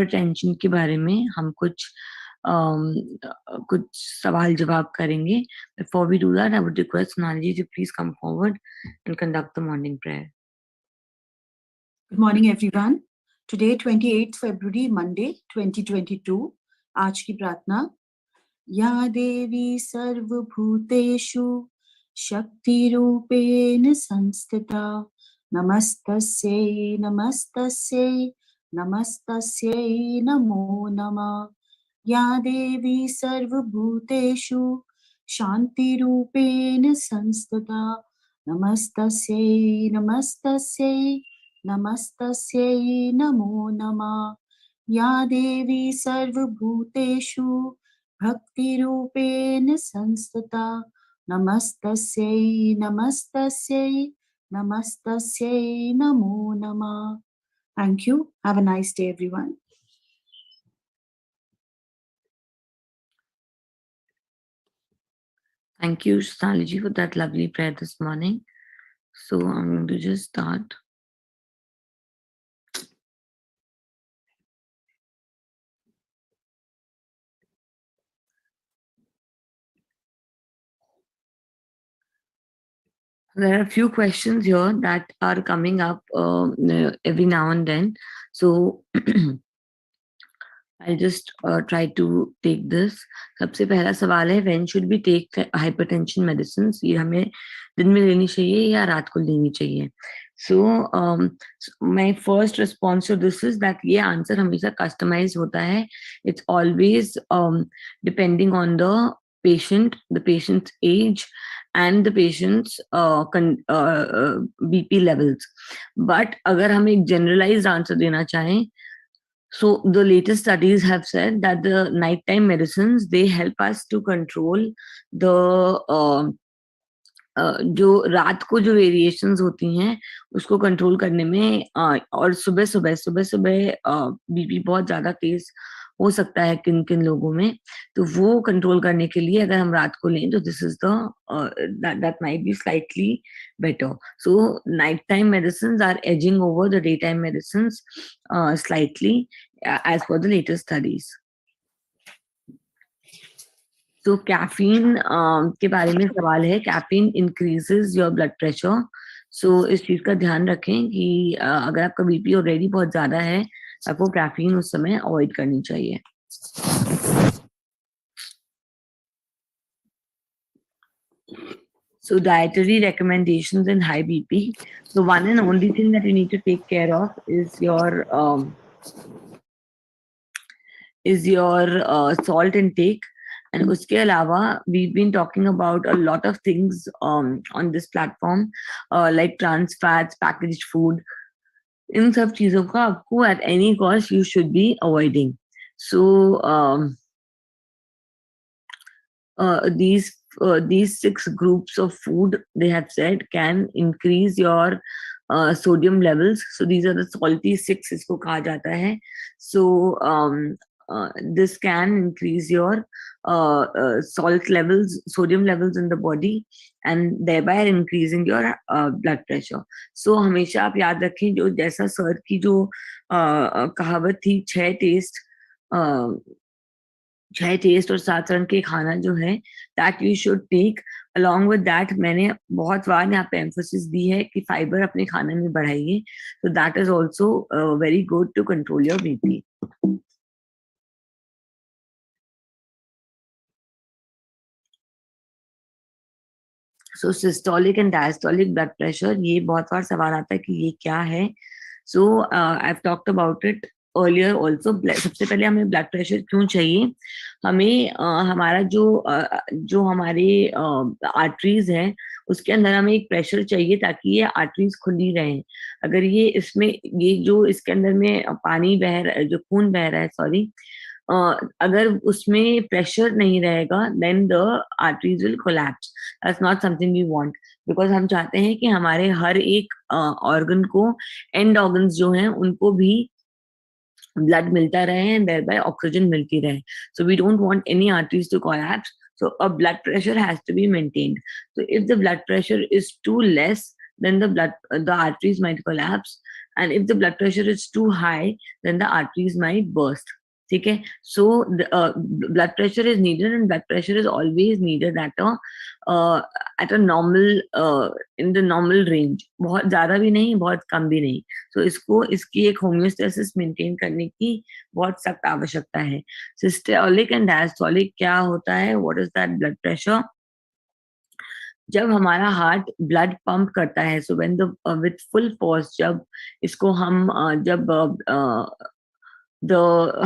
Tension के बारे में हम कुछ सवाल जवाब करेंगे. Before we do that, I would request Sonali to please come forward and conduct the morning prayer. Good morning, everyone. Today, 28th February, Monday, 2022. आज की प्रार्थना. या देवी सर्वभूतेषु शक्तिरूपेण संस्थिता नमस्तस्यै नमस्तस्यै नमस्तस्यै नमो नमः. या देवी सर्वभूतेषु शान्तिरूपेण संस्थिता नमस्तस्यै नमस्तस्यै नमस्तस्यै नमो नमः. या देवी सर्वभूतेषु भक्तिरूपेण संस्थिता नमस्तस्यै नमस्तस्यै नमस्तस्यै नमो नमः. Thank you. Have a nice day, everyone. Thank you, Sonali, for that lovely prayer this morning. So I'm going to just start. There are a few questions here that are coming up every now and then. So I'll just try to take this. सबसे पहला सवाल है, when should we take hypertension medicines? ये हमें दिन में लेनी चाहिए या रात को लेनी चाहिए? So my first response to this is that ये answer हमेशा customized होता है. It's always depending on the patient, the patient's age, and the patient's BP levels. But अगर हम एक generalized answer देना चाहें, so the latest studies have said that the nighttime medicines, they help us to control the जो रात को जो variations होती हैं उसको कंट्रोल करने में और सुबह सुबह बीपी बहुत ज्यादा तेज हो सकता है किन किन लोगों में, तो वो कंट्रोल करने के लिए अगर हम रात को लें तो this is the that might be slightly better. So nighttime medicines are edging over the daytime medicines slightly as per the latest studies. तो कैफीन के बारे में सवाल है. Caffeine increases your blood pressure. So इस चीज का ध्यान रखें कि अगर आपका बीपी ऑलरेडी बहुत ज्यादा है, आपको कैफीन उस समय अवॉइड करनी चाहिए. So dietary recommendations in high BP. So one and only thing that you need to take care of is your salt intake. And उसके अलावा we've been talking about a lot of things on this platform like trans fats, packaged food. इन सब चीजों का आपको at any cost you should be avoiding. So these 6 groups of food they have said can increase your sodium levels. So these are the salty 6 इसको कहा जाता है. So this can increase your salt levels, sodium levels in the body and thereby increasing your blood pressure. So हमेशा आप याद रखें जो जैसा सर की जो कहावत थी 6 टेस्ट और 7 रंग के खाना जो है that you should take. Along with that मैंने बहुत बार यहाँ पे emphasis दी है कि फाइबर अपने खाने में बढ़ाइए. So that is also very good to control your BP. So systolic and diastolic blood pressure, ये बहुत बार सवाल आता है कि ये क्या है. So I've talked about it earlier also. सबसे पहले हमें ब्लड प्रेशर क्यों चाहिए? हमें हमारा जो हमारे आर्टरीज हैं उसके अंदर हमें एक प्रेशर चाहिए ताकि ये आर्टरीज खुली रहें. अगर ये इसमें ये जो इसके अंदर में पानी बह रहा है, जो खून बह रहा है, सॉरी, अगर उसमें प्रेशर नहीं रहेगा then the arteries will collapse. That's not something we want because हम चाहते हैं कि हमारे हर एक ऑर्गन को, एंड ऑर्गन्स जो हैं उनको भी ब्लड मिलता रहे and thereby oxygen मिलती रहे. So we don't want any arteries to collapse. So a blood pressure has to be maintained. So if the blood pressure is too less, then the arteries might collapse, and if the blood pressure is too high, then the arteries might burst. ठीक है. So blood pressure is needed, and blood pressure is always needed at a normal in the normal range. बहुत ज़्यादा भी नहीं, बहुत कम भी नहीं. So इसकी एक homeostasis maintain करने की बहुत सख्त आवश्यकता है. Systolic and diastolic क्या होता है? What is that blood pressure? जब हमारा हार्ट ब्लड पंप करता है, so when the with full force, जब इसको हम जब the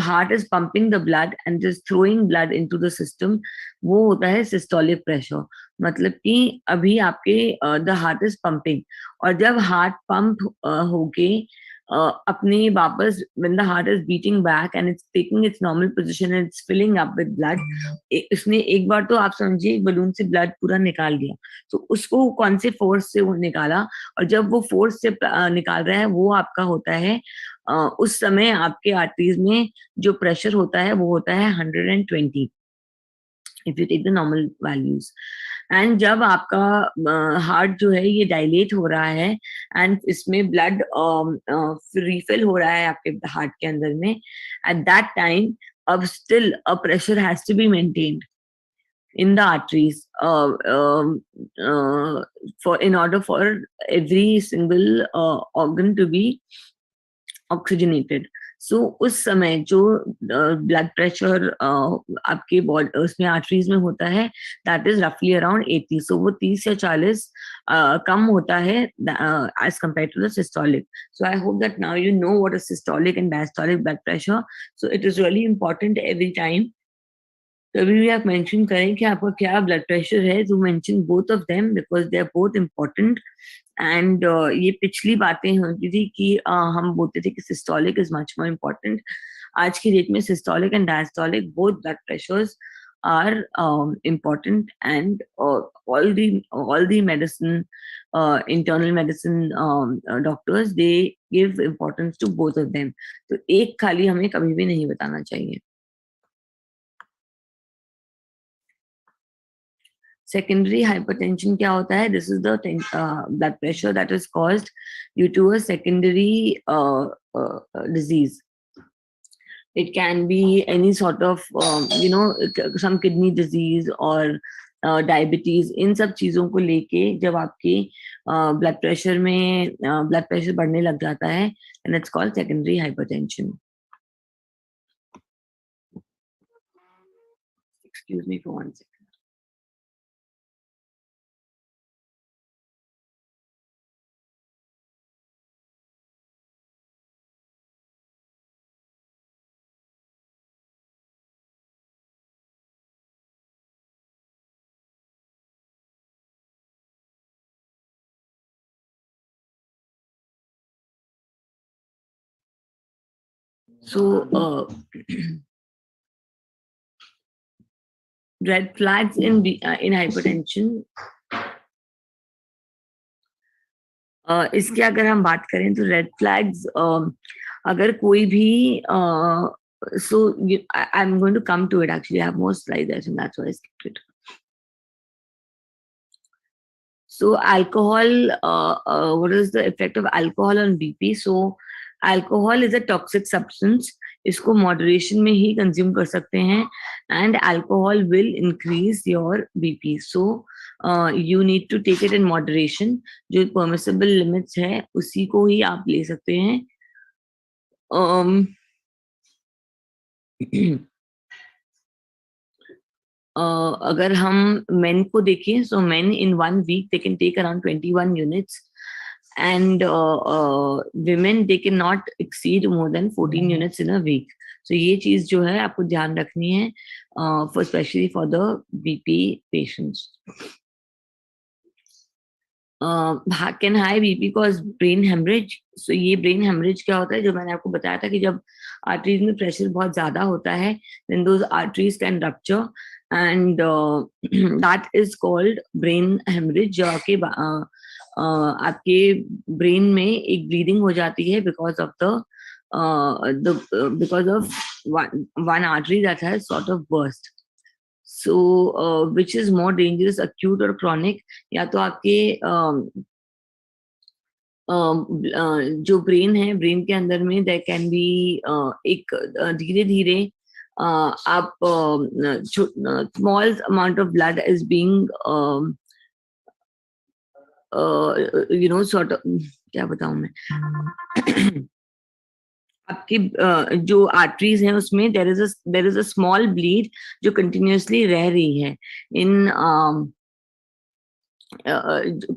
heart is pumping the blood and just throwing blood into the system, वो होता है systolic pressure. मतलब कि अभी आपके the heart is pumping, और जब heart pump होके अपने वापस, when the heart is beating back and it's taking its normal position and it's filling up with blood, इसने एक बार तो आप समझिए बलून से ब्लड पूरा निकाल दिया, तो उसको कौन से फोर्स से वो निकाला, और जब वो फोर्स से निकाल रहा है वो आपका होता है उस समय आपके आर्टरीज में जो प्रेशर होता है वो होता है 120 if you take the normal values. And जब आपका हार्ट जो है ये डायलेट हो रहा है एंड इसमें ब्लड रिफिल हो रहा है आपके हार्ट के अंदर में, एट दैट टाइम अब still a pressure has to be maintained in the arteries for in order for every single organ to be oxygenated. So उस समय जो ब्लड प्रेशर आपके बॉडी उसमें आर्टरीज में होता है, दैट इज रफली अराउंड 80. सो वो 30 या 40 कम होता है as compare to the systolic. So I hope that now you know what is systolic and diastolic blood pressure. So it is really important every time कभी भी आप मेंशन करें कि आपका क्या ब्लड प्रेशर है, तो mention both of them because they are both important. And ये पिछली बातें होती थी कि हम बोलते थे कि systolic is much more important. आज की डेट में systolic and diastolic both blood pressures are important, and all the medicine internal medicine doctors, they give importance to both of them. तो एक खाली हमें कभी भी नहीं बताना चाहिए. Secondary hypertension क्या होता है? This is the blood pressure that is caused due to a secondary disease. It can be any sort of some kidney disease or diabetes. इन सब चीजों को लेके जब आपके blood pressure में blood pressure बढ़ने लग जाता है, and it's called secondary hypertension. Excuse me for 1 second. So red flags in hypertension. इसके अगर हम बात करें तो रेड फ्लैग्स अगर कोई भी so I'm going to come to it. Actually, I have more slides, and that's why I skipped it. So alcohol, what is the effect of alcohol on BP? So alcohol is a toxic substance. इसको moderation में ही consume कर सकते हैं, and alcohol will increase your BP. So you need to take it in moderation. जो permissible limits है उसी को ही आप ले सकते हैं. अगर हम men को देखें, so men in 1 week they can take around 21 units, and women they cannot exceed more than 14 units in a week. So ये चीज जो है आपको ध्यान रखनी है for especially for the BP patients. Can high BP cause brain hemorrhage? So ये brain hemorrhage क्या होता है? जो मैंने आपको बताया था कि जब arteries में pressure बहुत ज्यादा होता है, then those arteries can rupture, and that is called brain hemorrhage. जो आपके brain में एक bleeding हो जाती है because of because of one artery that has sort of burst. So which is more dangerous, acute or chronic? या तो आपके जो ब्रेन है, ब्रेन के अंदर में देयर कैन बी एक धीरे धीरे आप small amount of blood is being sort, क्या बताऊं मैं, आपकी जो आर्टरीज हैं उसमें there is a small bleed जो कंटिन्यूअसली रह रही है इन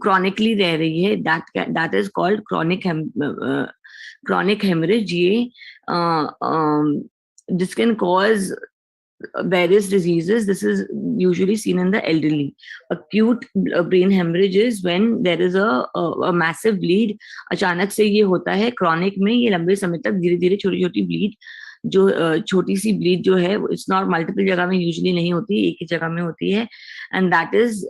क्रॉनिकली रह रही है, that is called chronic haemorrhage. ये this can cause various diseases. This is usually seen in the elderly. Acute brain hemorrhage is when there is a massive bleed. अचानक से ये होता है। क्रॉनिक में ये लंबे समय तक धीरे धीरे छोटी छोटी ब्लीड, जो छोटी सी ब्लीड जो है, इट्स नॉट मल्टीपल जगह में यूजुअली नहीं होती, एक ही जगह में होती है, एंड दैट इज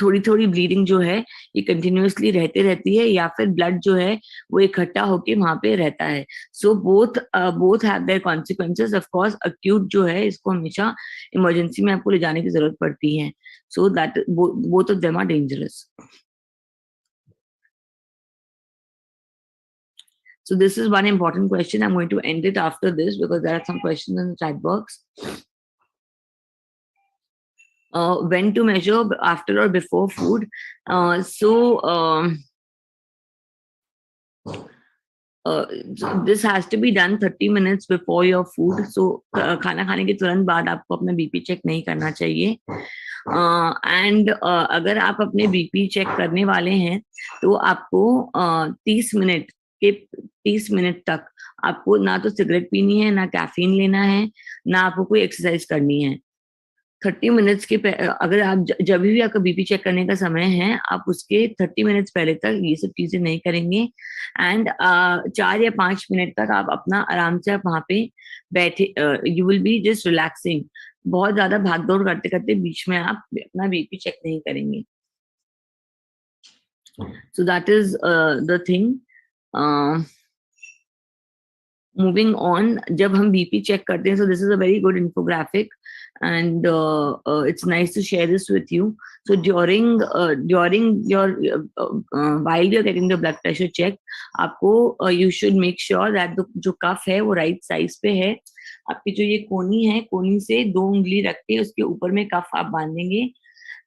थोड़ी थोड़ी ब्लीडिंग जो है ये कंटिन्यूअसली रहती रहती है, या फिर ब्लड जो है वो इकट्ठा होके वहां पे रहता है। So both have their consequences. Of course acute जो है इसको हमेशा इमरजेंसी में आपको ले जाने की जरूरत पड़ती है। So that both of them are dangerous. So this is one important question. I'm going to end it after this because there are some questions in the chat box. When to measure after or before food? This has to be done 30 minutes before your food. So खाना खाने के तुरंत बाद आपको अपना BP check नहीं करना चाहिए। एंड अगर आप अपने बीपी चेक करने वाले हैं तो आपको 30 मिनट तक आपको ना तो सिगरेट पीनी है, ना कैफीन लेना है, ना आपको कोई एक्सरसाइज करनी है। 30 मिनट्स के अगर आप जब भी आपका बीपी चेक करने का समय है, आप उसके 30 मिनट्स पहले तक ये सब चीजें नहीं करेंगे। एंड 4 या 5 मिनट तक आप अपना आराम से आप वहां पे बैठे, you will be just relaxing. बहुत ज्यादा भागदौड़ करते करते बीच में आप अपना बीपी चेक नहीं करेंगे। So that is the thing. Moving on, जब हम बीपी चेक करते हैं, सो this is a very good infographic and it's nice to share this with you. So during your while you're getting the blood pressure check, आपको you should make sure that जो कफ है वो right size पे है। आपकी जो ये कोनी है, कोनी से 2 उंगली रख के उसके ऊपर में कफ आप बांधेंगे,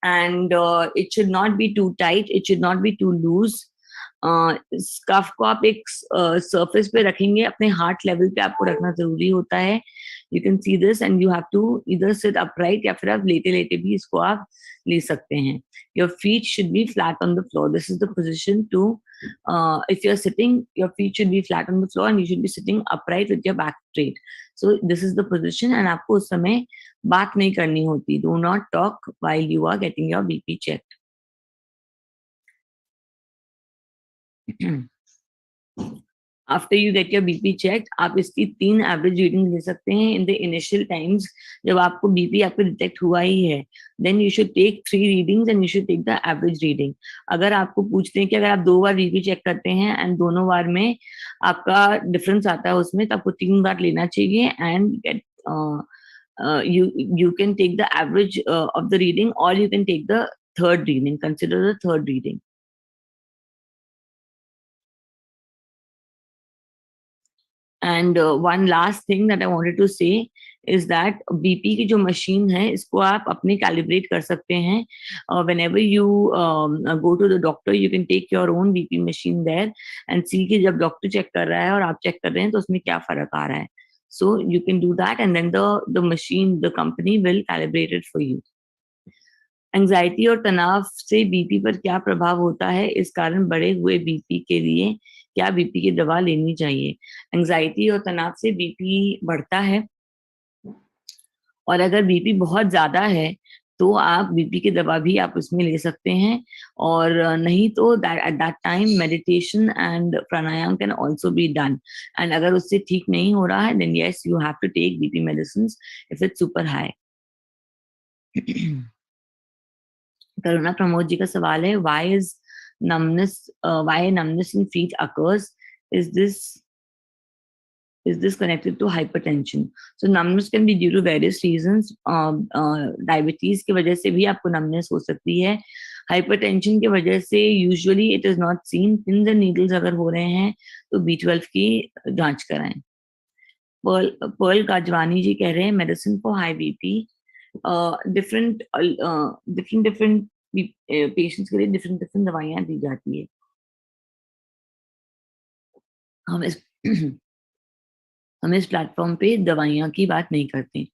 and it should not be too tight, it should not be too loose. इस कफ को आप एक सरफेस पे रखेंगे, अपने हार्ट लेवल पे आपको रखना जरूरी होता है। You can see this and you have to इधर सिट अपराइट, या फिर आप लेटे लेटे भी इसको आप ले सकते हैं। Your feet should be flat on the floor, this is the position to, if you are sitting your feet should be flat on the floor and you should be sitting upright with your back straight. So this is the position, and आपको उस समय बात नहीं करनी होती। Do not talk while you are getting your BP check. After you get your BP check, आप इसकी 3 average reading ले सकते हैं इन द इनिशियल टाइम्स, जब आपको बीपी आपको डिटेक्ट हुआ ही है। Then you should take 3 readings and you should take the average reading. अगर आपको पूछते हैं कि अगर आप 2 बार बीपी चेक करते हैं एंड दोनों बार में आपका डिफरेंस आता है उसमें, तो आपको 3 बार लेना चाहिए and get you can take the average of the reading, or you can take the third reading, consider the third reading. And one last thing that I wanted to say is that BP की जो machine है इसको आप अपने calibrate कर सकते हैं। whenever you go to the doctor, you can take your own BP machine there and see कि जब डॉक्टर चेक कर रहा है और आप चेक कर रहे हैं तो उसमें क्या फर्क आ रहा है। So you can do that and then the machine, the company will calibrate it for you. Anxiety और तनाव से बीपी पर क्या प्रभाव होता है, इस कारण बढ़े हुए बीपी के लिए क्या बीपी की दवा लेनी चाहिए? एंजाइटी और तनाव से बीपी बढ़ता है, और अगर बीपी बहुत ज्यादा है तो आप बीपी की दवा भी आप उसमें ले सकते हैं, और नहीं तो at that time meditation and pranayama can also be done. And अगर उससे ठीक नहीं हो रहा है then yes you have to take BP medicines if it's super high. Karuna Pramod ji का सवाल है, why numbness in feet occurs? Is this connected to hypertension? So numbness can be due to various reasons. Diabetes की वजह से भी आपको numbness हो सकती है। हाइपरटेंशन की वजह से usually it is not seen, pins and needles अगर हो रहे हैं तो B12 की जांच कराएं। पर्ल काजवानी जी कह रहे हैं medicine for high BP, different different different patients के लिए डिफरेंट डिफरेंट दवाइयां दी जाती है। हम इस हम इस प्लेटफॉर्म पे दवाइयां की बात नहीं करते।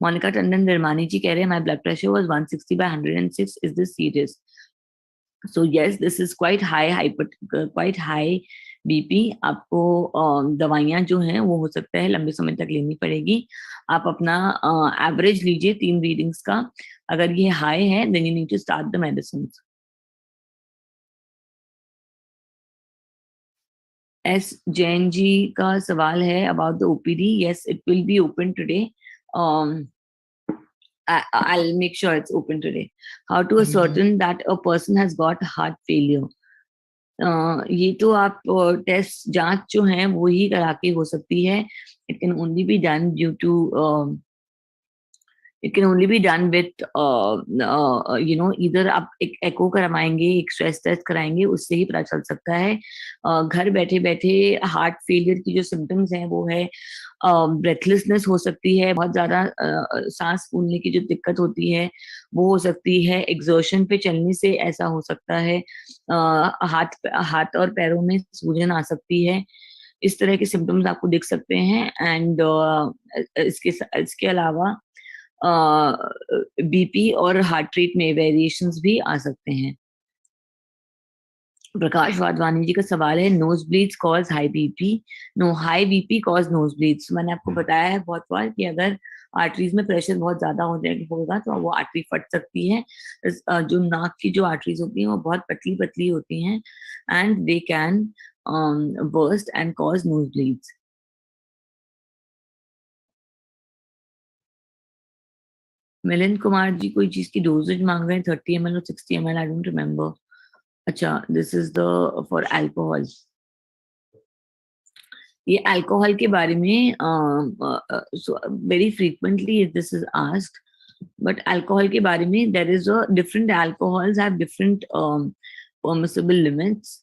मोनिका टंडन निर्मानी जी कह रहे हैं my blood pressure was 160/106, is this serious? So yes, this is quite high BP. आपको दवाइयां जो हैं वो हो सकता है लंबे समय तक लेनी पड़ेगी। आप अपना एवरेज लीजिए 3 रीडिंग्स का। अगर ये हाई है then you need to start the medicine. S Jain ji का सवाल है about the OPD. Yes, it will be open today. I'll make sure it's open today. How to ascertain that a person has got heart failure? ये तो आप test जांच जो है वो ही करा के हो सकती है। It can only be done due to it can only be done with इधर आप एक एको करवाएंगे, एक स्ट्रेस टेस्ट कराएंगे, उससे ही पता चल सकता है। घर बैठे बैठे हार्ट फेलियर की जो सिम्टम्स हैं वो है ब्रेथलेसनेस हो सकती है, बहुत ज्यादा सांस फूलने की जो दिक्कत होती है वो हो सकती है, एक्सर्शन पे चलने से ऐसा हो सकता है, हाथ और पैरों में सूजन आ सकती है। इस तरह के सिम्टम्स आपको दिख सकते हैं। एंड इसके अलावा बीपी और हार्ट रेट में वेरिएशंस भी आ सकते हैं। प्रकाश वाधवानी जी का सवाल है nose bleeds cause high BP? No, high BP cause nose bleeds. मैंने आपको बताया है बहुत बार कि अगर आर्टरीज में प्रेशर बहुत ज्यादा हो जाएगा होगा तो वो आर्टरी फट सकती है। जो नाक की जो आर्टरीज होती हैं वो बहुत पतली पतली होती हैं and they can burst and cause nose bleeds. Milind Kumar ji कोई चीज की डोजेज मांग रहे हैं, 30 ml और 60 ml, आई डोंट रिमेम्बर। अच्छा, this is the for alcohol. ये अल्कोहल के बारे में very frequently this is asked, but alcohol के बारे में there is a different alcohols have different permissible limits.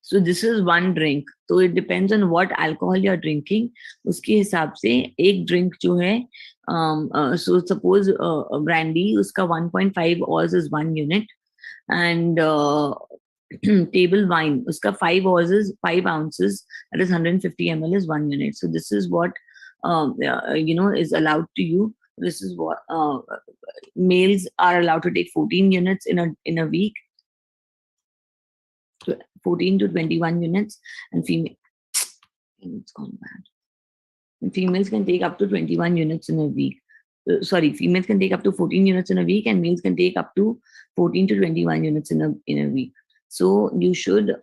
So this is one drink, तो it depends on what alcohol you are drinking, उसके हिसाब से एक ड्रिंक जो है, सो सपोज ब्रांडी, उसका 1.5 oz is 1 unit, and table wine, uska 5 ounces, that is 150 ml is 1 unit. So this is what is allowed to you. This is what males are allowed to take 14 units in a week, 14 to 21 units, and it's gone bad. And females can take up to 21 units in a week. Sorry, females can take up to 14 units in a week, and males can take up to 14 to 21 units in a week. So you should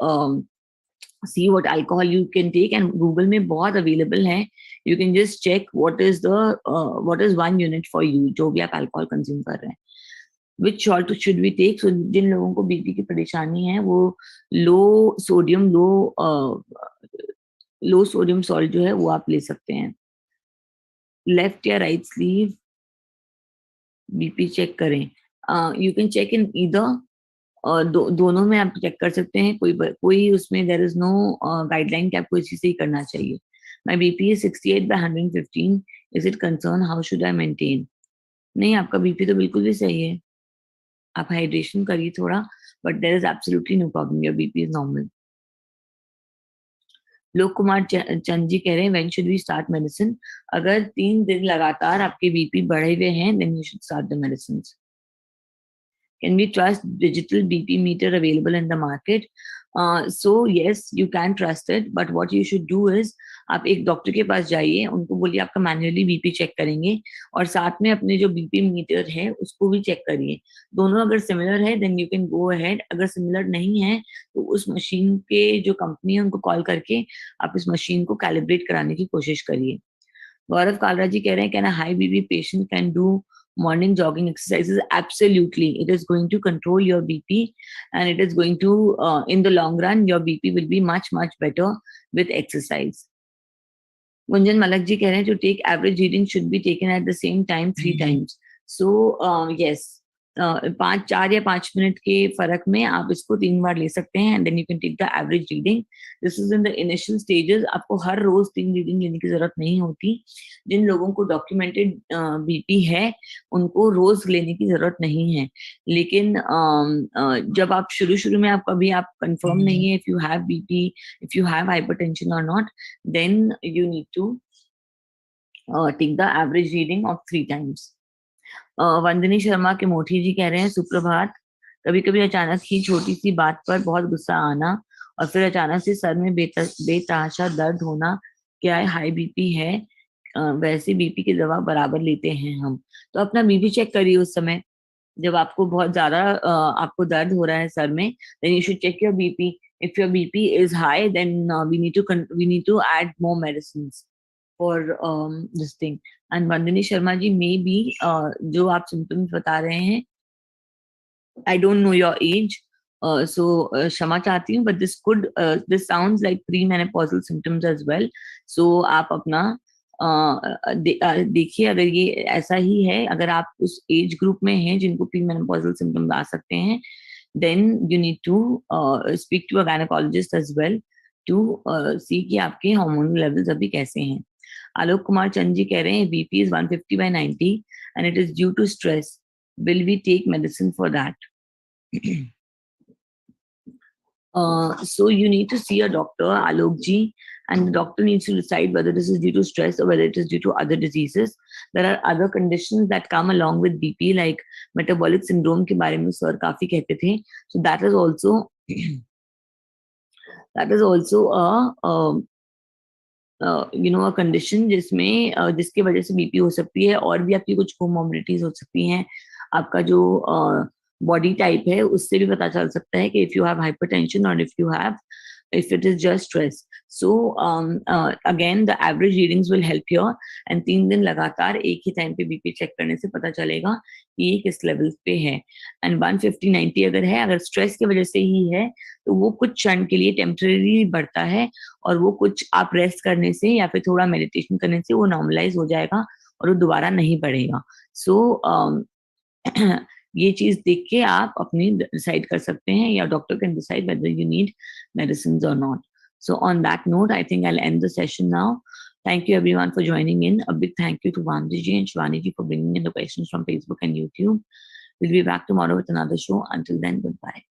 see what alcohol you can take, and Google में बहुत available है. You can just check what is 1 unit for you, जो भी आप alcohol consume कर रहे हैं. Which salt should we take? So जिन लोगों को बीपी की परेशानी है वो लो सोडियम सॉल्ट जो है वो आप ले सकते हैं. लेफ्ट या राइट स्लीव बीपी चेक करें. You can check in either, दोनों में आप चेक कर सकते हैं. कोई उसमें देयर इज नो गाइडलाइन कि आपको इसी से ही करना चाहिए. My BP is 68/115, is it concern, how should I maintain? नहीं, आपका बीपी तो बिल्कुल भी सही है. आप हाइड्रेशन करिए थोड़ा, but there is absolutely no problem, your BP is normal. Lok Kumar Chand ji कह रहे हैं when should we start medicine? अगर 3 दिन लगातार आपके बीपी बढ़े हुए हैं then you should start the medicine. Can we trust digital BP meter available in the market? So yes, you can trust it, but what you should do is आप एक doctor के पास जाइए, उनको बोलिए आपका मैन्युअली बीपी चेक करेंगे, और साथ में अपने जो बीपी मीटर है उसको भी चेक करिए. दोनों अगर सिमिलर है then you can go ahead. अगर सिमिलर नहीं है तो उस मशीन के जो कंपनी है उनको कॉल करके आप इस मशीन को कैलिब्रेट कराने की कोशिश करिए. गौरव कालरा जी कह रहे हैं can a high BP patient can do morning jogging exercises? Absolutely, it is going to control your BP, and it is going to in the long run your BP will be much better with exercise. Gunjan Malak ji कह रहे हैं to take average reading should be taken at the same time 3 times. So yes, 4 या 5 minute के फर्क में आप इसको 3 बार ले सकते हैं, and then you can take the average reading. This is in the initial stages. आपको हर रोज 3 रीडिंग लेने की जरूरत नहीं होती. जिन लोगों को डॉक्यूमेंटेड बीपी है उनको रोज लेने की जरूरत नहीं है. लेकिन जब आप शुरू में आप कंफर्म नहीं है if you have BP, if you have hypertension और not, then you need to take the average reading of 3 times. वंदनी Sharma के मोठी जी कह रहे हैं सुप्रभात. कभी कभी अचानक ही छोटी सी बात पर बहुत गुस्सा आना और फिर अचानक से सर में बेतहाशा दर्द होना, क्या है हाई बीपी है? वैसे बीपी की दवा बराबर लेते हैं हम. तो अपना बीपी चेक करिए उस समय जब आपको बहुत ज्यादा आपको दर्द हो रहा है सर में. then you should check your BP. If your BP is high, then we need to add more medicines for this thing. And Vandini Sharma ji, maybe जो आप symptoms बता रहे हैं, I don't know your age, so क्षमा चाहती हूँ, but this sounds like premenopausal symptoms as well. So आप अपना देखिए, अगर ये ऐसा ही है, अगर आप उस एज ग्रुप में हैं जिनको प्रीमेनोपॉजल सिम्टम्स आ सकते हैं, then you need to speak to a gynecologist as well to see कि आपके हार्मोनल लेवल्स अभी कैसे हैं. आलोक कुमार चंद जी कह रहे हैं BP is 150/90 and it is due to stress. Will we take medicine for that? So you need to see a doctor, Alok ji, and the doctor needs to decide whether this is due to stress or whether it is due to other diseases. There are other conditions that come along with BP, like metabolic syndrome के बारे में sir काफी कहते थे. So that is also a condition जिसमें जिसके वजह से बीपी हो सकती है, और भी आपकी कुछ कोमोर्बिडिटीज हो सकती हैं. आपका जो बॉडी टाइप है उससे भी पता चल सकता है कि इफ यू हैव हाइपरटेंशन और if it is just stress. So again the average readings will help you, and 3 दिन लगातार एक ही टाइम पे बीपी चेक करने से पता चलेगा कि ये किस लेवल पे है. एंड 150/90 अगर है, अगर स्ट्रेस की वजह से ही है, तो वो कुछ क्षण के लिए टेम्परेरी बढ़ता है, और वो कुछ आप रेस्ट करने से या फिर थोड़ा मेडिटेशन करने से वो नॉर्मलाइज हो जाएगा और वो दोबारा नहीं बढ़ेगा. सो ये चीज देख के आप अपनी डिसाइड कर सकते हैं, या doctor can decide whether you need medicines or not. So on that note, I think I'll end the session now. Thank you everyone for joining in. A big thank you to Vamsi ji and Shivani ji for bringing in the questions from Facebook and YouTube. We'll be back tomorrow with another show. Until then, goodbye.